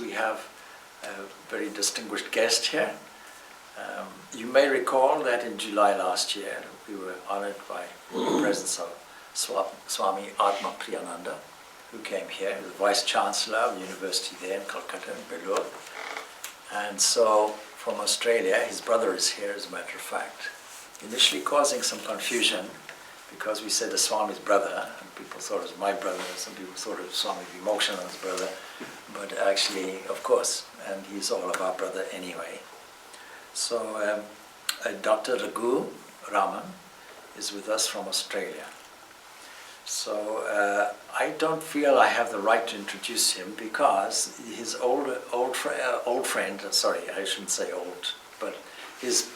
We have a very distinguished guest here. You may recall that in July last year we were honored by the presence of Swami Madhavananda, who came here, the Vice Chancellor of the University there in Calcutta, in Belur. And so from Australia, his brother is here as a matter of fact, initially causing some confusion because we said the Swami's brother, and people thought it was my brother, some people thought it was Swami Vimokshananda's brother, but actually, of course, and he's all of our brother anyway. So Dr. Raghu Raman is with us from Australia. So I don't feel I have the right to introduce him because his old friend, sorry, I shouldn't say old, but his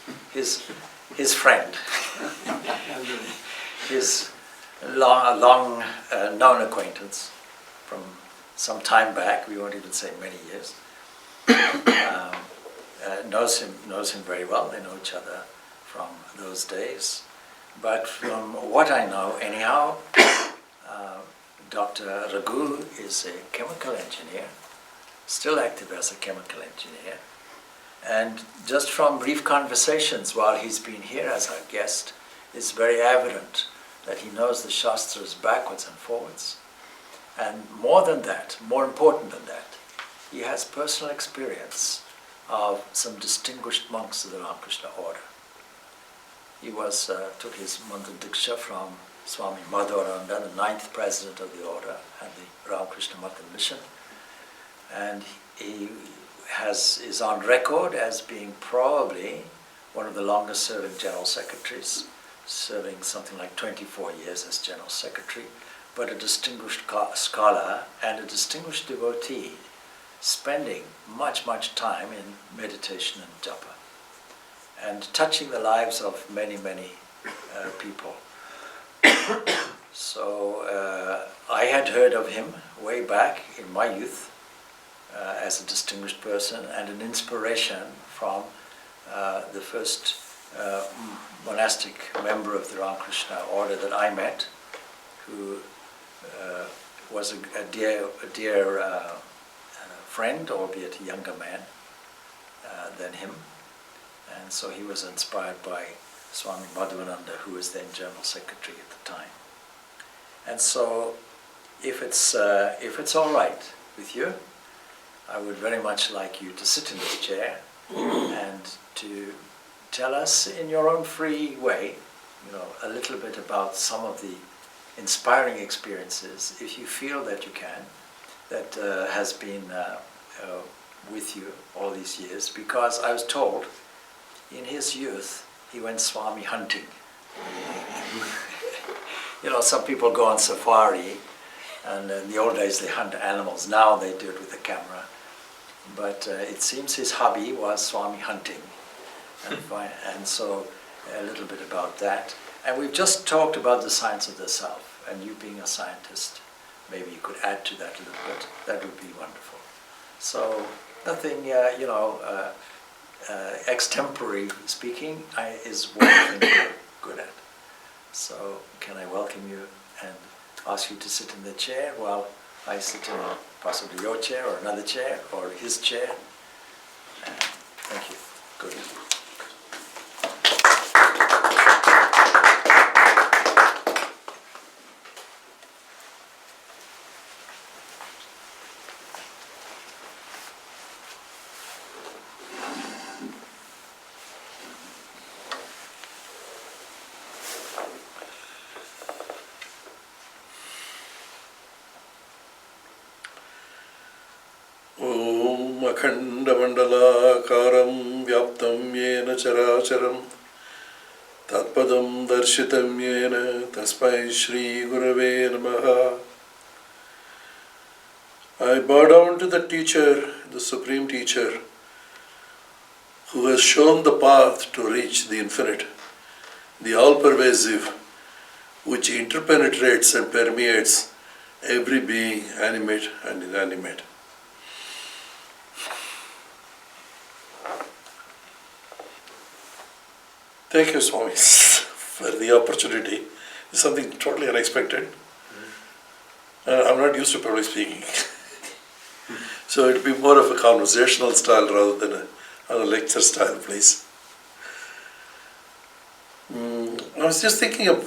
friend, his long known acquaintance from some time back, we won't even say many years, knows him very well. They know each other from those days. But from what I know, anyhow, Dr. Raghu is a chemical engineer, still active as a chemical engineer. And just from brief conversations while he's been here as our guest, it's very evident that he knows the Shastras backwards and forwards. And more than that, more important than that, he has personal experience of some distinguished monks of the Ramakrishna order. He took his mantra diksha from Swami Madhavananda, the 9th president of the order and the Ramakrishna Math mission, and he is on record as being probably one of the longest serving general secretaries, serving something like 24 years as general secretary, but a distinguished scholar and a distinguished devotee, spending much time in meditation and japa, and touching the lives of many people. So I had heard of him way back in my youth as a distinguished person and an inspiration from the first monastic member of the Ramakrishna order that I met, who was a dear friend, albeit a younger man than him. And so he was inspired by Swami Madhavananda, who was then General Secretary at the time. And so, if it's all right with you, I would very much like you to sit in this chair and to tell us in your own free way, a little bit about some of the inspiring experiences, if you feel that you can, that has been with you all these years. Because I was told, in his youth, he went Swami hunting. Some people go on safari, and in the old days they hunt animals. Now they do it with a camera. But it seems his hobby was Swami hunting. And so a little bit about that. And we've just talked about the science of the self, and you being a scientist, maybe you could add to that a little bit. That would be wonderful. So nothing, extempore speaking is what I think you're good at. So can I welcome you and ask you to sit in the chair while I sit in possibly your chair or another chair or his chair. Thank you. Good. अखंडमंडलाकारं व्याप्तं येन चराचरं तत्पदं दर्शितं येन तस्मै श्री गुरवे नमः. I bow down to the teacher, the supreme teacher, who has shown the path to reach the infinite, the all-pervasive, which interpenetrates and permeates every being, animate and inanimate. Thank you, Swami, for the opportunity. It's something totally unexpected. I'm not used to public speaking. So it'll be more of a conversational style rather than a lecture style, please. I was just thinking of,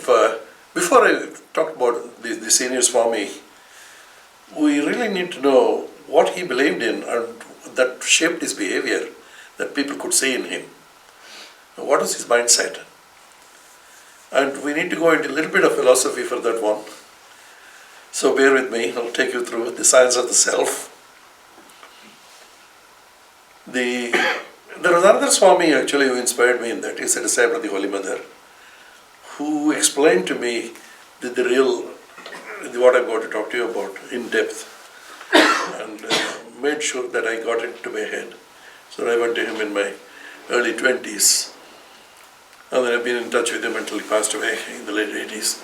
before I talk about the senior Swami, we really need to know what he believed in and that shaped his behavior, that people could see in him. What was his mindset? And we need to go into a little bit of philosophy for that one. So bear with me, I'll take you through the science of the self. There was another Swami actually who inspired me in that. He's a disciple of the Holy Mother, who explained to me the real, what I'm going to talk to you about in depth, and made sure that I got it to my head. So I went to him in my early 20s, and then I've been in touch with him until he passed away in the late 80s.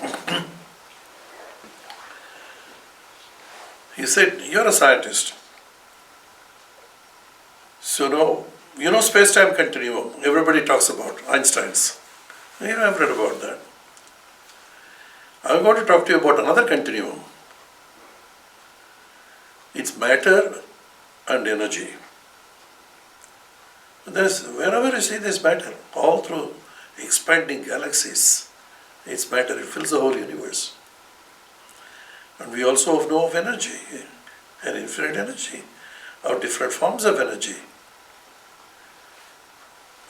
He said, "You're a scientist. So you know space-time continuum. Everybody talks about Einstein's. I've read about that. I'm going to talk to you about another continuum. It's matter and energy. Wherever you see this matter, all through expanding galaxies, it's matter. It fills the whole universe. And we also know of energy, and infinite energy, of different forms of energy.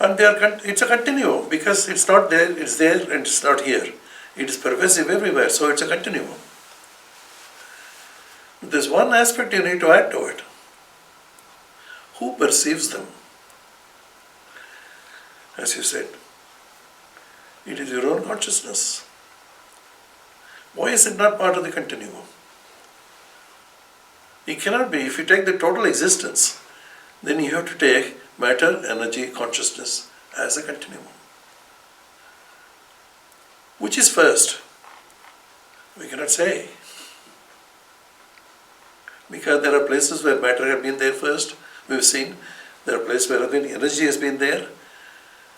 And it's a continuum, because it's not there, it's there and it's not here. It is pervasive everywhere, so it's a continuum. There's one aspect you need to add to it. Who perceives them? As you said, it is your own consciousness. Why is it not part of the continuum? It cannot be. If you take the total existence, then you have to take matter, energy, consciousness as a continuum. Which is first? We cannot say. Because there are places where matter has been there first, we've seen. There are places where energy has been there.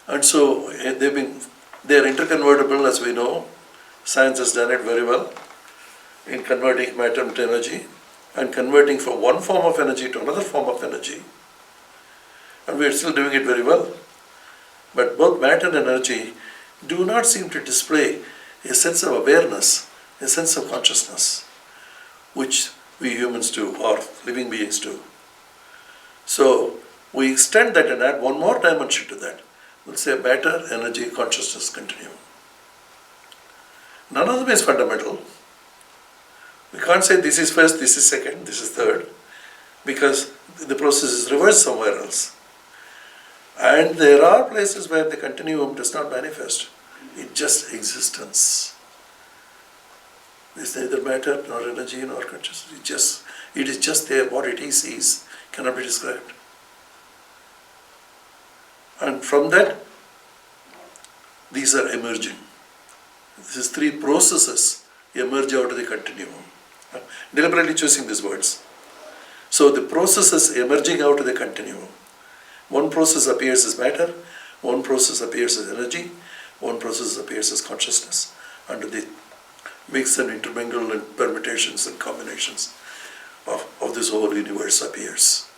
And so they are interconvertible, as we know. Science has done it very well in converting matter to energy and converting from one form of energy to another form of energy. And we are still doing it very well. But both matter and energy do not seem to display a sense of awareness, a sense of consciousness, which we humans do, or living beings do. So we extend that and add one more dimension to that. We'll say matter, energy, consciousness continuum. None of them is fundamental. We can't say this is first, this is second, this is third, because the process is reversed somewhere else. And there are places where the continuum does not manifest. It's just existence. There's neither matter nor energy nor consciousness. It is just there. What it is cannot be described. And from that, these are emerging. These three processes emerge out of the continuum. I'm deliberately choosing these words. So the processes emerging out of the continuum. One process appears as matter, one process appears as energy, one process appears as consciousness, and the mix and intermingle and permutations and combinations of this whole universe appears.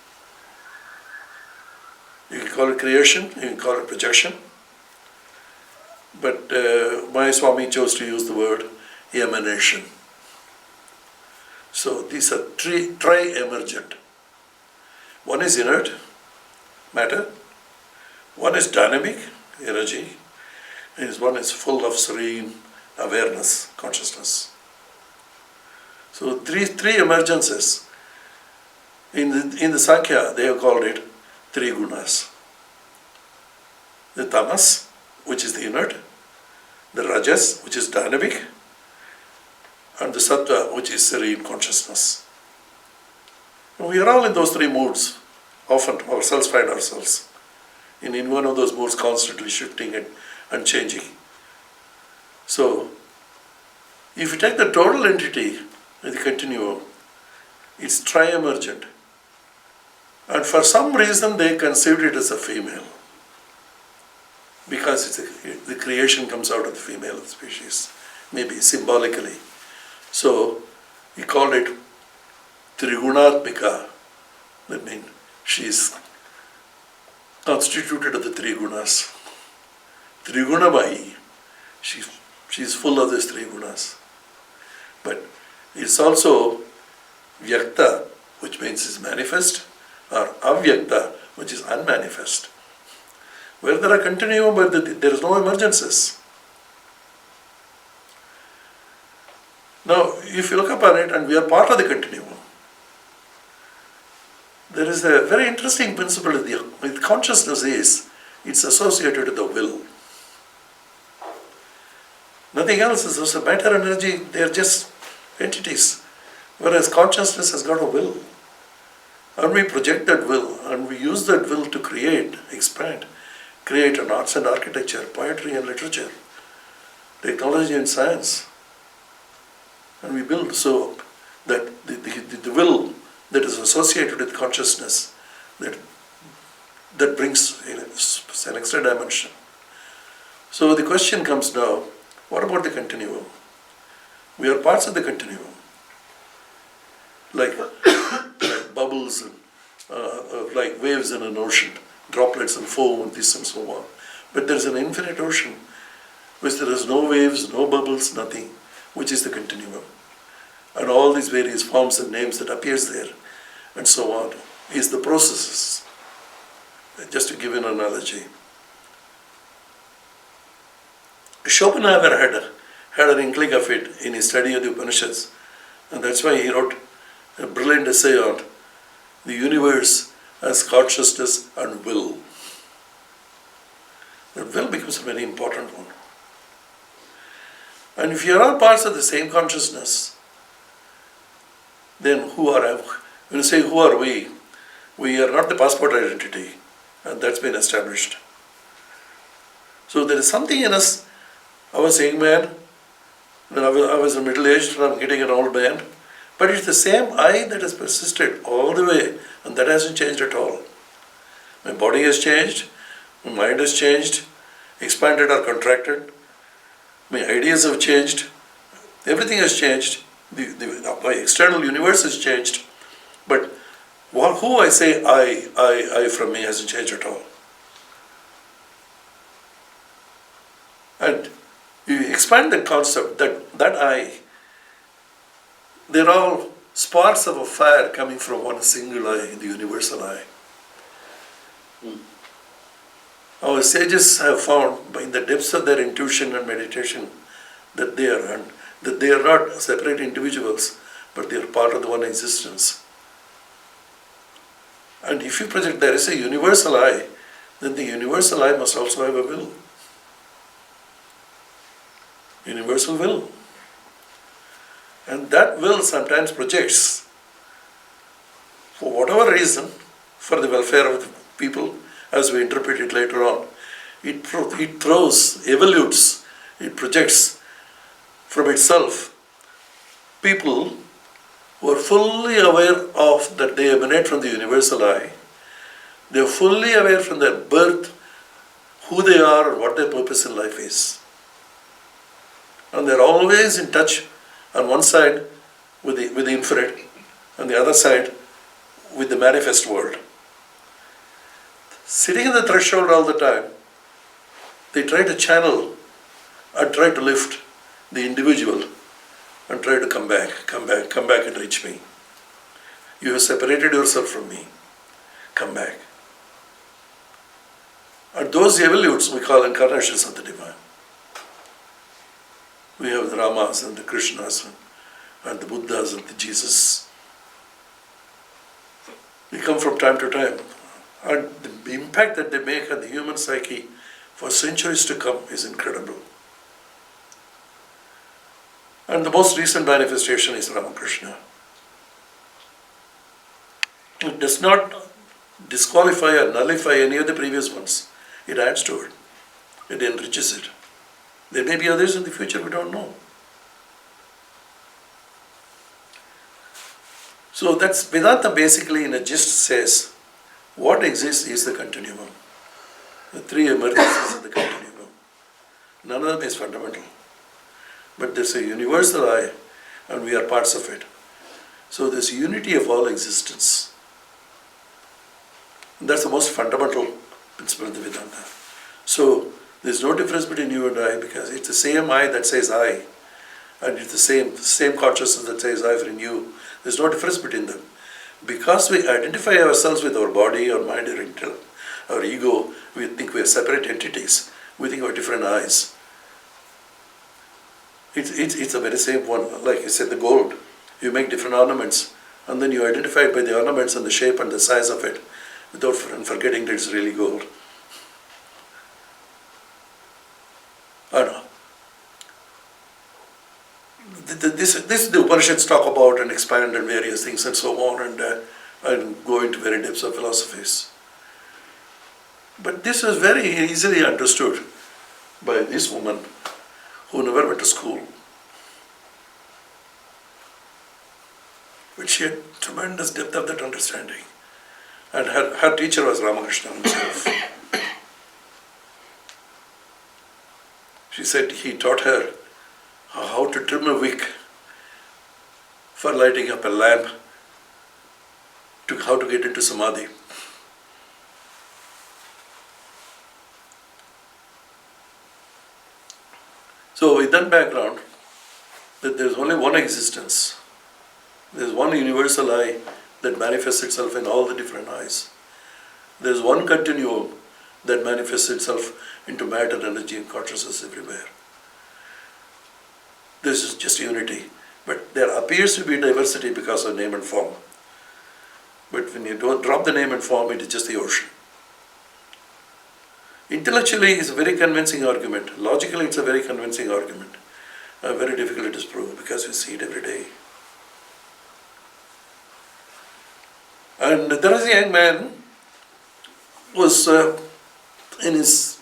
You can call it creation, you can call it projection, but my Swami chose to use the word emanation. So these are tri-emergent. One is inert, matter, one is dynamic, energy, and one is full of serene awareness, consciousness. So three emergences. In the Sankhya, they have called it three gunas. The tamas, which is the inert, the rajas, which is dynamic, and the sattva, which is serene consciousness. And we are all in those three moods. Often ourselves find ourselves in one of those moods, constantly shifting and changing. So, if you take the total entity, the continuum, it's tri-emergent. And for some reason they conceived it as a female. Because the creation comes out of the female species, maybe symbolically. So, he called it Trigunatmika, That means she is constituted of the three gunas. Trigunamayi. She is full of these three gunas. But it's also Vyakta, which means is manifest, or Avyakta, which is unmanifest. Where there are continuum, but there is no emergences. Now, if you look upon it, and we are part of the continuum, there is a very interesting principle with consciousness is, it's associated with the will. Nothing else is also matter and energy, they are just entities. Whereas consciousness has got a will. And we project that will, and we use that will to create, expand, create an arts and architecture, poetry and literature, technology and science. And we build so that the will that is associated with consciousness, that brings an extra dimension. So the question comes now, what about the continuum? We are parts of the continuum. Like bubbles and like waves in an ocean, droplets and foam and this and so on. But there is an infinite ocean which there is no waves, no bubbles, nothing, which is the continuum. And all these various forms and names that appears there and so on is the processes. Just to give an analogy. Schopenhauer had an inkling of it in his study of the Upanishads, and that's why he wrote a brilliant essay on the universe as consciousness and will. The will becomes a very important one. And if you are all parts of the same consciousness, then when you say who are we are not the passport identity, and that's been established. So there is something in us. I was a young man, when I was middle-aged, and I'm getting an old man. But it's the same I that has persisted all the way, and that hasn't changed at all. My body has changed, my mind has changed, expanded or contracted, my ideas have changed, everything has changed, my external universe has changed, but who I say I from me hasn't changed at all. And you expand the concept that I, they're all sparks of a fire coming from one single eye, the universal eye. Our sages have found in the depths of their intuition and meditation that they are not separate individuals, but they are part of the one existence. And if you project there is a universal eye, then the universal eye must also have a will. Universal will. And that will sometimes projects, for whatever reason, for the welfare of the people, as we interpret it later on. It throws, evolutes, it projects from itself people who are fully aware of that they emanate from the universal eye. They are fully aware from their birth who they are and what their purpose in life is. And they are always in touch on one side with the infinite, and the other side with the manifest world. Sitting in the threshold all the time, they try to channel and try to lift the individual and try to come back and reach me. You have separated yourself from me. Come back. And those evolutes we call incarnations of the divine. We have the Ramas and the Krishnas and the Buddhas and the Jesus. They come from time to time. And the impact that they make on the human psyche for centuries to come is incredible. And the most recent manifestation is Ramakrishna. It does not disqualify or nullify any of the previous ones. It adds to it. It enriches it. There may be others in the future, we don't know. So that's Vedanta basically in a gist says, what exists is the continuum. The three emergences of the continuum. None of them is fundamental. But there's a universal I, and we are parts of it. So there's unity of all existence. That's the most fundamental principle of the Vedanta. So there's no difference between you and I, because it's the same I that says I, and it's the same consciousness that says I in you. There's no difference between them. Because we identify ourselves with our body, our mind, our intellect, our ego, we think we are separate entities. We think we are different eyes. It's the very same one. Like I said, the gold. You make different ornaments, and then you identify it by the ornaments and the shape and the size of it, without forgetting that it's really gold. I know. This the Upanishads talk about and expand and various things and so on, and go into very depths of philosophies. But this was very easily understood by this woman who never went to school. But she had tremendous depth of that understanding. And her teacher was Ramakrishna himself. She said he taught her how to trim a wick for lighting up a lamp, to how to get into samadhi. So with that background, that there is only one existence. There is one universal I that manifests itself in all the different eyes. There is one continuum that manifests itself into matter, energy and consciousness everywhere. This is just unity. But there appears to be diversity because of name and form. But when you don't drop the name and form, it is just the ocean. Intellectually, it's a very convincing argument. Logically, it's a very convincing argument. Very difficult to disprove because we see it every day. And there was a young man who was in his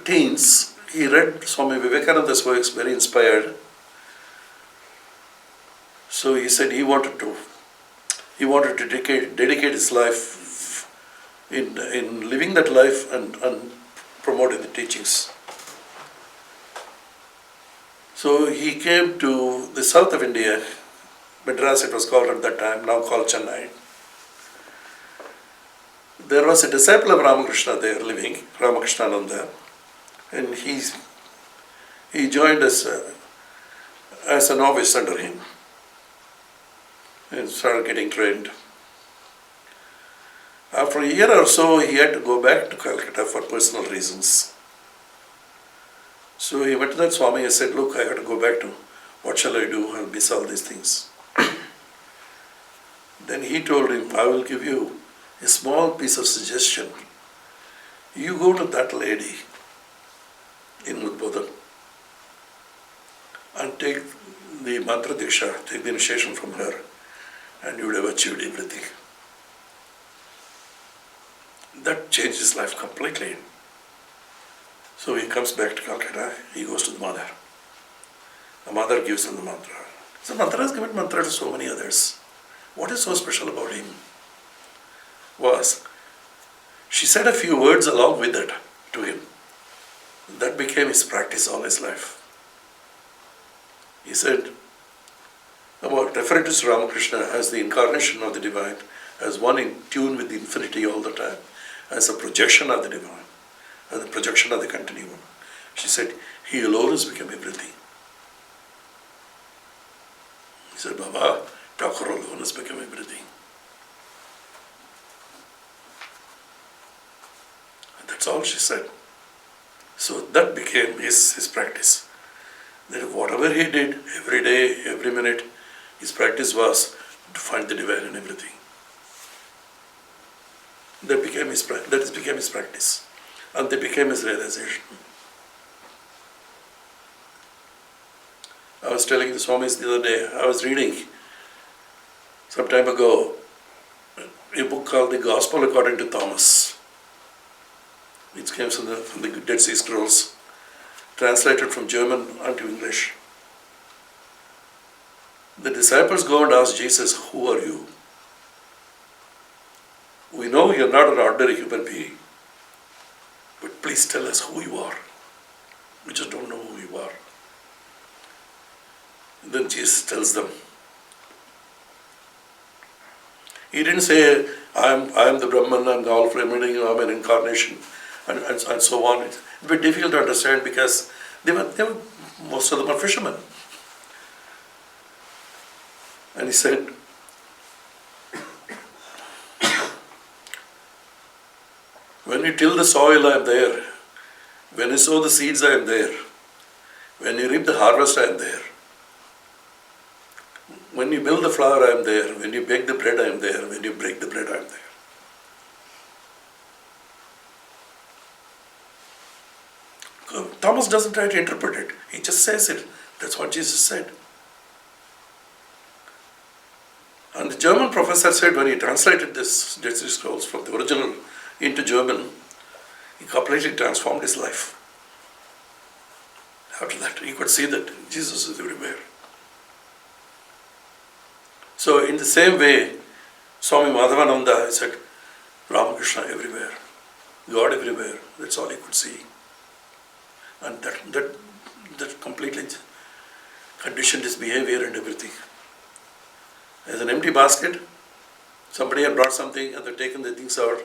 teens. He read Swami Vivekananda's works, very inspired. So he said he wanted to dedicate his life in living that life and promoting the teachings. So he came to the south of India, Madras it was called at that time, now called Chennai. There was a disciple of Ramakrishna there living, Ramakrishnananda, and he joined us as a novice under him and started getting trained. After a year or so, he had to go back to Calcutta for personal reasons. So he went to that Swami and said, look, I have to go back to, what shall I do? I'll miss all these things. Then he told him, I will give you a small piece of suggestion. You go to that lady in Udbodhan and take the mantra diksha, take the initiation from her, and you would have achieved everything. That changed his life completely. So he comes back to Calcutta, he goes to the mother. The mother gives him the mantra. So mother has given mantra to so many others. What is so special about him was, she said a few words along with it to him. That became his practice all his life. He said, about referring to Sri Ramakrishna as the incarnation of the divine, as one in tune with the infinity all the time, as a projection of the divine, as a projection of the continuum. She said, he alone has become everything. He said, Baba, Thakur alone has become everything. And that's all she said. So that became his practice. That whatever he did, every day, every minute, his practice was to find the divine in everything. That became his practice. And that became his realization. I was telling the Swamis the other day, I was reading some time ago a book called The Gospel According to Thomas. It came from the Dead Sea Scrolls, translated from German into English. The disciples go and ask Jesus, who are you? We know you're not an ordinary human being, but please tell us who you are. We just don't know who you are. And then Jesus tells them, He didn't say, I am the Brahman and all remaining, I'm an incarnation, and so on. It's a bit difficult to understand because most of them are fishermen. And he said, when you till the soil, I am there. When you sow the seeds, I am there. When you reap the harvest, I am there. When you build the flower, I am there. When you bake the bread, I am there. When you break the bread, I am there. Thomas doesn't try to interpret it. He just says it. That's what Jesus said. And the German professor said when he translated this Dead Sea Scrolls from the original into German, he completely transformed his life. After that, he could see that Jesus is everywhere. So in the same way, Swami Madhavananda said, Ramakrishna everywhere, God everywhere. That's all he could see. And that completely conditioned his behavior and everything. As an empty basket, somebody had brought something and they'd taken the things out.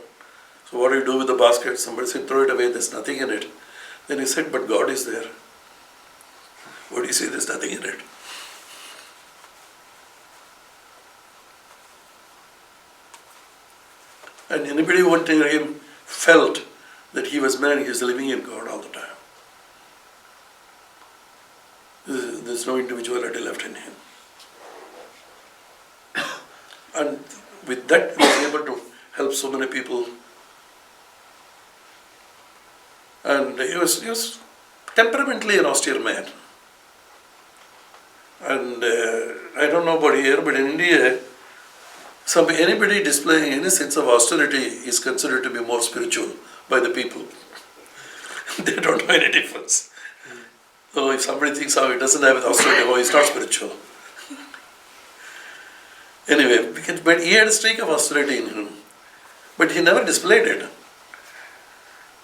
So what do you do with the basket? Somebody said, throw it away, there's nothing in it. Then he said, but God is there. What do you say, there's nothing in it? And anybody who went near him felt that he was man, he was living in God all the time. There's no individuality left in him. And with that, he was able to help so many people. And he was temperamentally an austere man. And I don't know about here, but in India, anybody displaying any sense of austerity is considered to be more spiritual by the people. They don't know any difference. So if somebody thinks, oh, he doesn't have austerity, oh, he's not spiritual. Anyway, but he had a streak of austerity in him. But he never displayed it.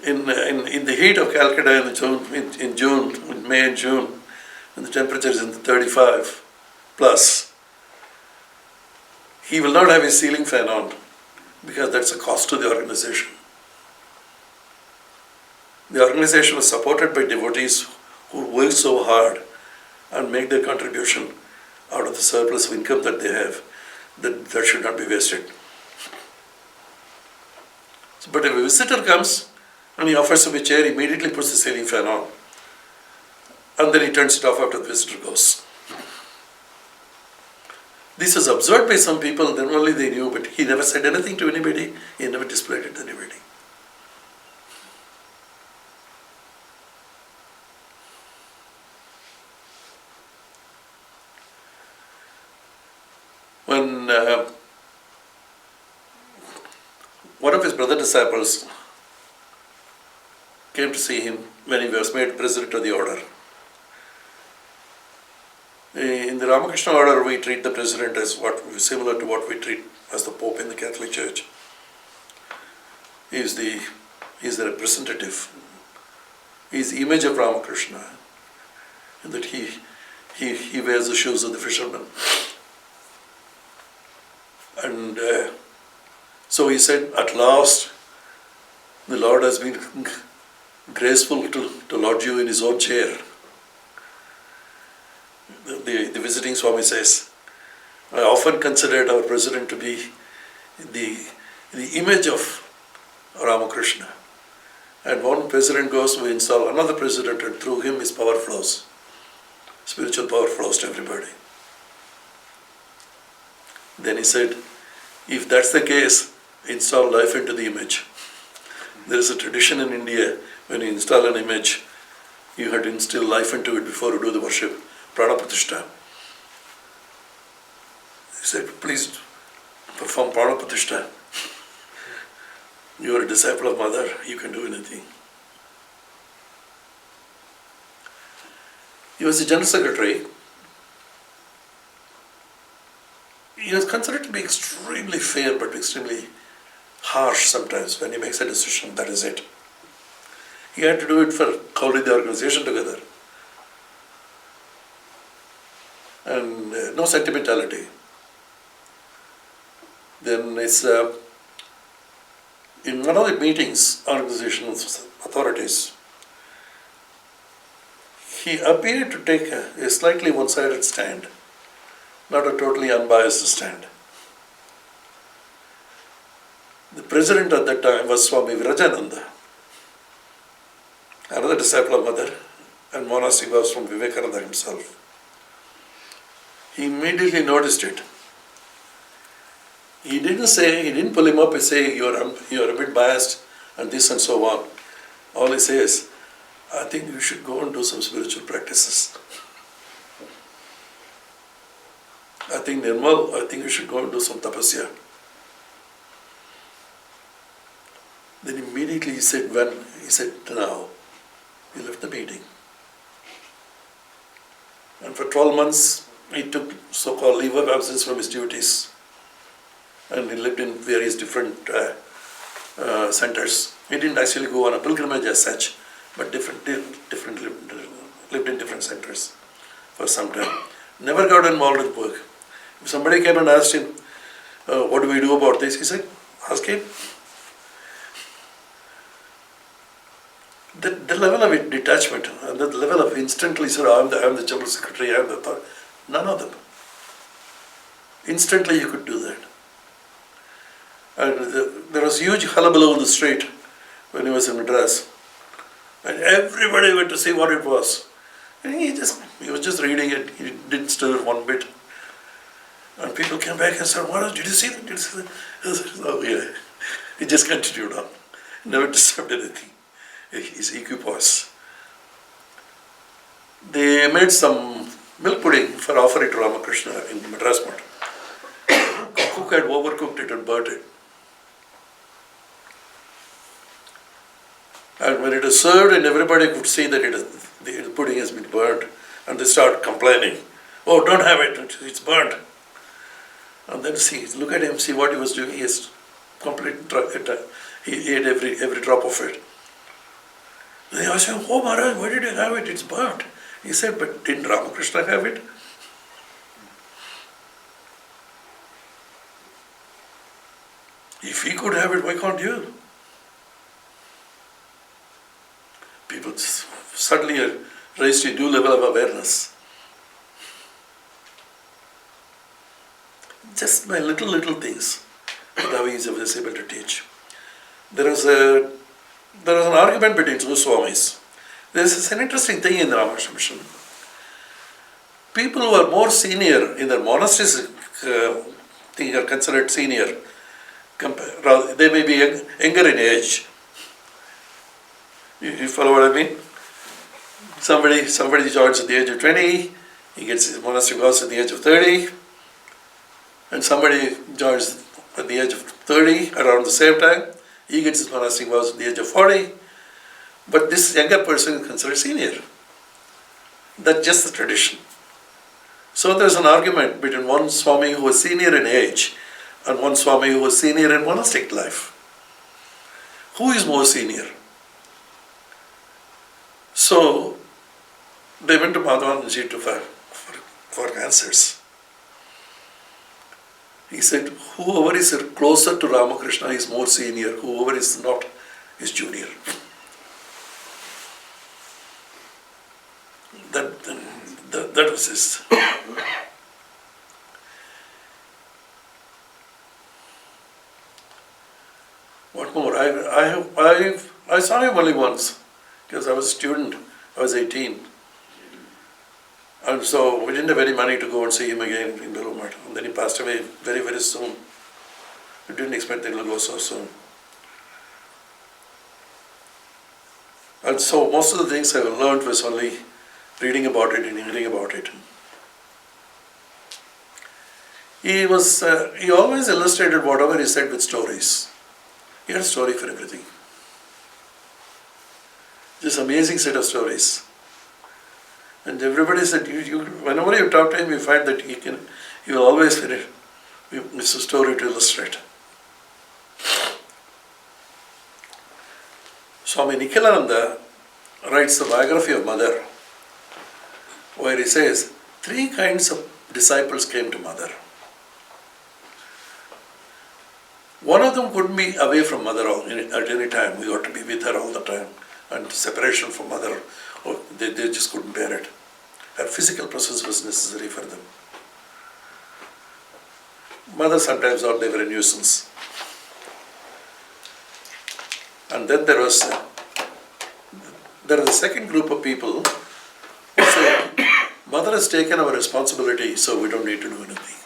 In the heat of Calcutta in May and June, when the temperature is in the 35 plus, he will not have his ceiling fan on because that's a cost to the organization. The organization was supported by devotees who work so hard and make their contribution out of the surplus of income that they have. That should not be wasted. But if a visitor comes and he offers him a chair, he immediately puts the ceiling fan on. And then he turns it off after the visitor goes. This was observed by some people, then only they knew, but he never said anything to anybody, he never displayed it to anybody. When one of his brother disciples came to see him when he was made president of the order. In the Ramakrishna order, we treat the president as similar to what we treat as the Pope in the Catholic Church. He is the representative. He is the image of Ramakrishna, and that he wears the shoes of the fisherman. And so he said, at last, the Lord has been graceful to lodge you in his own chair. The visiting Swami says, I often considered our president to be the image of Ramakrishna. And one president goes, we install another president, and through him his power flows. Spiritual power flows to everybody. Then he said, if that's the case, install life into the image. There is a tradition in India, when you install an image, you have to instill life into it before you do the worship. Prana Pratishtha. He said, please perform Prana Pratishtha. You are a disciple of Mother, you can do anything. He was the General Secretary. He was considered to be extremely fair but extremely harsh sometimes. When he makes a decision, that is it. He had to do it for holding the organization together. And no sentimentality. Then it's in one of the meetings, organization authorities, he appeared to take a slightly one-sided stand, not a totally unbiased stand. The president at that time was Swami Madhavananda, another disciple of Mother, and monastic was from Vivekananda himself. He immediately noticed it. He didn't pull him up and say, you're a bit biased and this and so on. All he says, I think you should go and do some spiritual practices. I think Nirmal, I think you should go and do some tapasya. Then immediately he said, now. He left the meeting. And for 12 months, he took so-called leave of absence from his duties. And he lived in various different centers. He didn't actually go on a pilgrimage as such, but lived in different centers for some time. Never got involved with work. If somebody came and asked him, what do we do about this? He said, ask him. The level of detachment and the level of instantly, sir, I'm the general secretary, I'm the thought. None of them. Instantly you could do that. And there was huge hullabaloo on the street when he was in Madras. And everybody went to see what it was. And he was just reading it, he didn't stir one bit. And people came back and said, did you see that? Did you see that? I said, oh yeah. He just continued on. Never disturbed anything. His equipoise. They made some milk pudding for offering to Ramakrishna in the Madras Math. Cook had overcooked it and burnt it. And when it is served and everybody could see that the pudding has been burnt, and they start complaining, oh, don't have it, it's burnt. And then look at him, see what he was doing. He has he ate every drop of it. They asked him, oh Maharaj, why did you have it? It's burnt. He said, but didn't Ramakrishna have it? If he could have it, why can't you? People suddenly are raised to a new level of awareness. Just by little things, how he was able to teach. There was an argument between two Swamis. This is an interesting thing in the Ramakrishna mission. People who are more senior in their monasteries are considered senior. They may be younger in age. You follow what I mean? Somebody joins at the age of 20, he gets his monastic vows at the age of 30, and somebody joins at the age of 30, around the same time, he gets his monastic vows at the age of 40, but this younger person is considered senior. That's just the tradition. So there's an argument between one Swami who was senior in age and one Swami who was senior in monastic life. Who is more senior? So they went to Madhavanandaji for answers. He said, whoever is closer to Ramakrishna is more senior, whoever is not is junior. That was his. What more? I saw him only once, because I was a student. I was 18. And so we didn't have any money to go and see him again in Dublin. And then he passed away very, very soon. We didn't expect that he would go so soon. And so most of the things I learned was only reading about it and hearing about it. He always illustrated whatever he said with stories. He had a story for everything. Just amazing set of stories. And everybody said, whenever you talk to him, you find that he will always finish with a story to illustrate. Swami Nikhilananda writes the biography of Mother, where he says, 3 kinds of disciples came to Mother. One of them couldn't be away from mother at any time. We got to be with her all the time. And separation from mother, they just couldn't bear it. Her physical presence was necessary for them. Mother sometimes thought they were a nuisance. And then there is a second group of people who say, mother has taken our responsibility, so we don't need to do anything.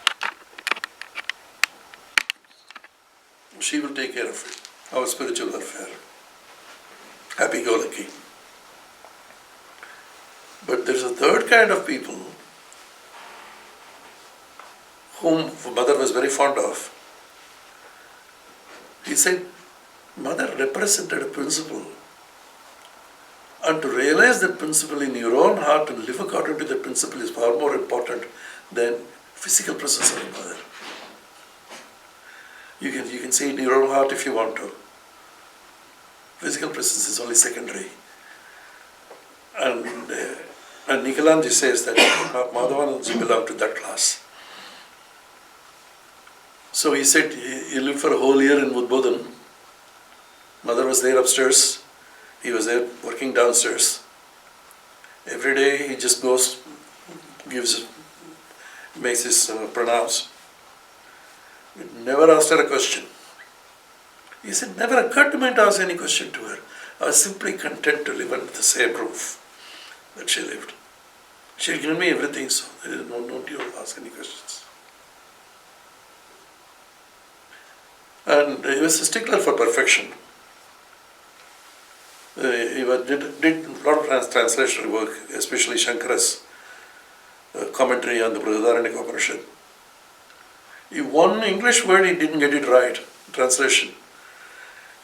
She will take care of it, our spiritual welfare. Happy-go-lucky. But there is a third kind of people whom mother was very fond of. He said, mother represented a principle. And to realize that principle in your own heart and live according to that principle is far more important than physical presence of a mother. You can say it in your own heart if you want to. Physical presence is only secondary. And Nikalanji says that Madhavanandas belonged to that class. So he said he lived for a whole year in Udbodhan. Mother was there upstairs. He was there working downstairs. Every day he just goes, makes his pranams. Never asked her a question. He said, never occurred to me to ask any question to her. I was simply content to live under the same roof that she lived. She had given me everything, so I didn't need to ask any questions. And he was a stickler for perfection. He did a lot of translation work, especially Shankara's commentary on the Brihadaranyaka Upanishad. One English word he didn't get it right, translation.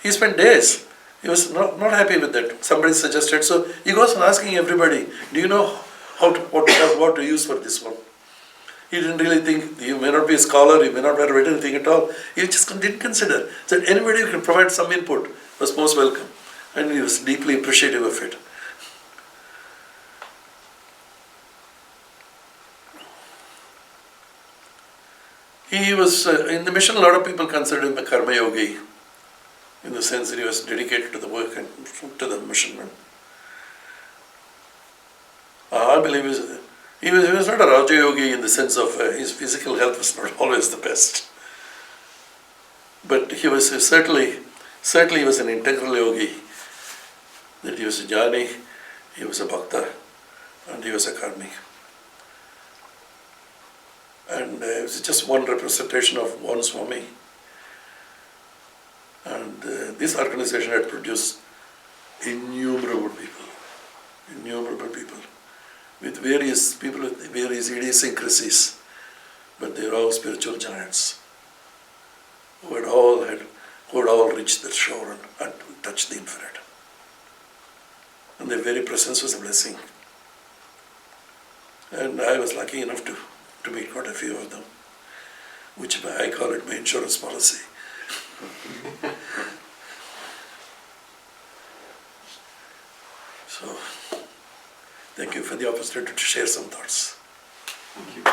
He spent days. He was not happy with that. Somebody suggested, so he goes on asking everybody, do you know what to use for this one? He didn't really think, you may not be a scholar, you may not have read anything at all. He just didn't consider. So anybody who can provide some input was most welcome. And he was deeply appreciative of it. He was, in the mission, a lot of people considered him a karma yogi, in the sense that he was dedicated to the work and to the mission. I believe he was not a Raja yogi in the sense of his physical health was not always the best. But he was certainly he was an integral yogi. That he was a jnani, he was a bhakta, and he was a karmi. And it was just one representation of one Swami. And this organization had produced innumerable people, with various people with various idiosyncrasies, but they were all spiritual giants who had all reached the shore and touched the infinite. And their very presence was a blessing. And I was lucky enough to meet quite a few of them, which I call it my insurance policy. So, thank you for the opportunity to share some thoughts. Thank you.